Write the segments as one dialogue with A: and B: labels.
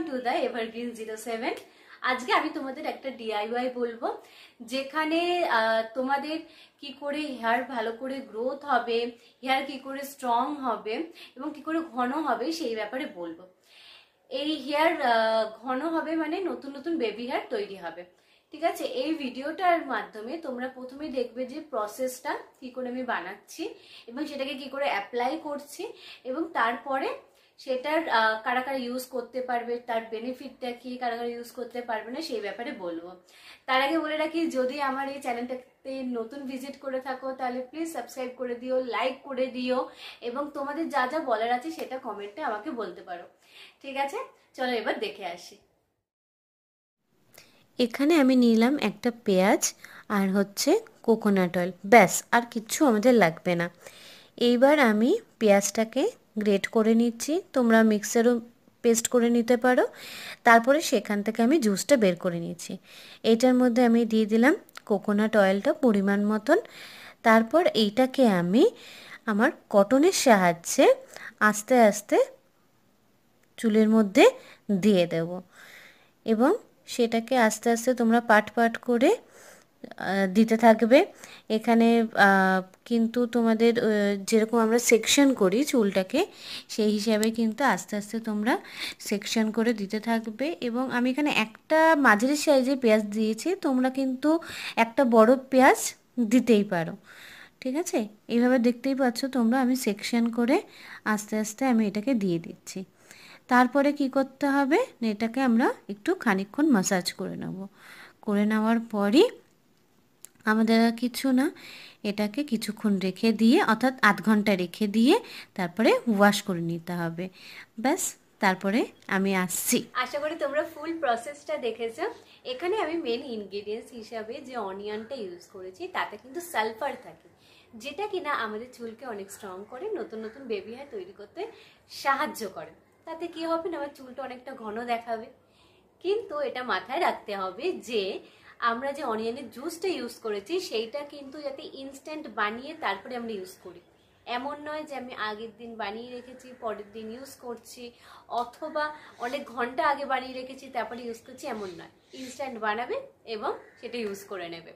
A: To the evergreen 07। আজকে আমি তোমাদের একটা ডিআইওয়াই বলবো, যেখানে তোমাদের কি করে হেয়ার ভালো করে গ্রোথ হবে, হেয়ার কি করে স্ট্রং হবে এবং কি করে ঘন হবে সেই ব্যাপারে বলবো। এই হেয়ার ঘন হবে মানে নতুন নতুন বেবি হেয়ার তৈরি হবে, ঠিক আছে। এই ভিডিওটার মাধ্যমে তোমরা প্রথমে দেখবে যে প্রসেসটা কি করে আমি বানাচ্ছি এবং সেটাকে কি করে অ্যাপ্লাই করছি, এবং তারপরে সেটার কারা কারা ইউজ করতে পারবে, তার বেনিফিটটা কি, কারা কারা ইউজ করতে পারবে না সেই ব্যাপারে বলবো। তার আগে বলে রাখি, যদি আমার এই চ্যানেলটাতে নতুন ভিজিট করে থাকো তাহলে প্লিজ সাবস্ক্রাইব করে দিও, লাইক করে দিও এবং তোমাদের যা যা বলার আছে সেটা কমেন্টে আমাকে বলতে পারো, ঠিক আছে। চলো এবার দেখে আসি।
B: এখানে আমি নিলাম একটা পেঁয়াজ আর হচ্ছে কোকোনাট অয়েল, ব্যাস আর কিচ্ছু আমাদের লাগবে না। এইবার আমি পেঁয়াজটাকে গ্রেট করে নিচ্ছি, তোমরা মিক্সারও পেস্ট করে নিতে পারো। তারপরে সেখান থেকে আমি জুসটা বের করে নিয়েছি। এইটার মধ্যে আমি দিয়ে দিলাম কোকোনাট অয়েলটা পরিমাণ মতন। তারপর এইটাকে আমি আমার কটনের সাহায্যে আস্তে আস্তে চুলের মধ্যে দিয়ে দেব এবং সেটাকে আস্তে আস্তে তোমরা পাট পাট করে দিতে থাকবে। এখানে কিন্তু তোমাদের যেরকম আমরা সেকশন করি চুলটাকে, সেই হিসাবে কিন্তু আস্তে আস্তে তোমরা সেকশন করে দিতে থাকবে। এবং আমি এখানে একটা মাঝারি সাইজে পেঁয়াজ দিয়েছি, তোমরা কিন্তু একটা বড় পেঁয়াজ দিতেই পারো, ঠিক আছে। এইভাবে দেখতেই পাচ্ছ তোমরা, আমি সেকশন করে আস্তে আস্তে আমি এটাকে দিয়ে দিচ্ছি। তারপরে কি করতে হবে, এটাকে আমরা একটু খানিকক্ষণ ম্যাসাজ করে নেব। করে নেওয়ার পরই আমাদের আর কিছু না, এটাকে কিছুক্ষণ রেখে দিয়ে অর্থাৎ আধ ঘন্টা রেখে দিয়ে তারপরে ওয়াশ করে নিতে হবে, ব্যাস। তারপরে আমি আসছি।
A: আশা করি তোমরা ফুল প্রসেসটা দেখেছো। এখানে আমি মেন ইনগ্রেডিয়েন্টস হিসাবে যে অনিয়নটা ইউজ করেছি, তাতে কিন্তু সালফার থাকে, যেটা কিনা আমাদের চুলকে অনেক স্ট্রং করে, নতুন নতুন বেবি হেয়ার তৈরি করতে সাহায্য করে। তাতে কি হবে না, আমার চুলটা অনেকটা ঘন দেখাবে। কিন্তু এটা মাথায় রাখতে হবে যে আমরা যে অনিয়নের জুসটা ইউজ করেছি সেইটা কিন্তু যাতে ইনস্ট্যান্ট বানিয়ে তারপরে আমরা ইউজ করি। এমন নয় যে আমি আগের দিন বানিয়ে রেখেছি পরের দিন ইউজ করছি, অথবা অনেক ঘন্টা আগে বানিয়ে রেখেছি তারপরে ইউজ করছি, এমন নয়। ইনস্ট্যান্ট বানাবে এবং সেটা ইউজ করে নেবে।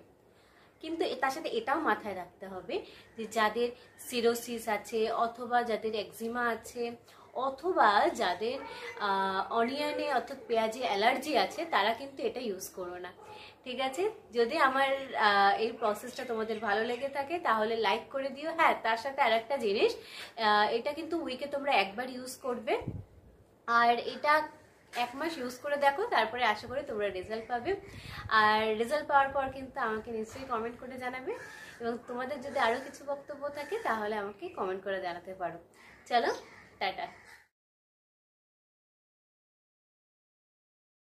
A: কিন্তু তার সাথে এটাও মাথায় রাখতে হবে যে যাদের সিরোসিস আছে, অথবা যাদের একজিমা আছে, অথবা যাদের অনিয়নে অর্থাৎ পেঁয়াজে অ্যালার্জি আছে, তারা কিন্তু এটা ইউজ করো না, ঠিক আছে। যদি আমার এই প্রসেসটা তোমাদের ভালো লেগে থাকে তাহলে লাইক করে দিও। হ্যাঁ, তার সাথে আরেকটা জিনিস, এটা কিন্তু উইকে তোমরা একবার ইউজ করবে, আর এটা 1 মাস ইউজ করে দেখো, তারপরে আশা করি তোমরা রেজাল্ট পাবে। আর রেজাল্ট পাওয়ার পর কিন্তু আমাকে নিশ্চয়ই কমেন্ট করে জানাবে, এবং তোমাদের যদি আরও কিছু বক্তব্য থাকে তাহলে আমাকে কমেন্ট করে জানাতে পারো। চলো, টাটা।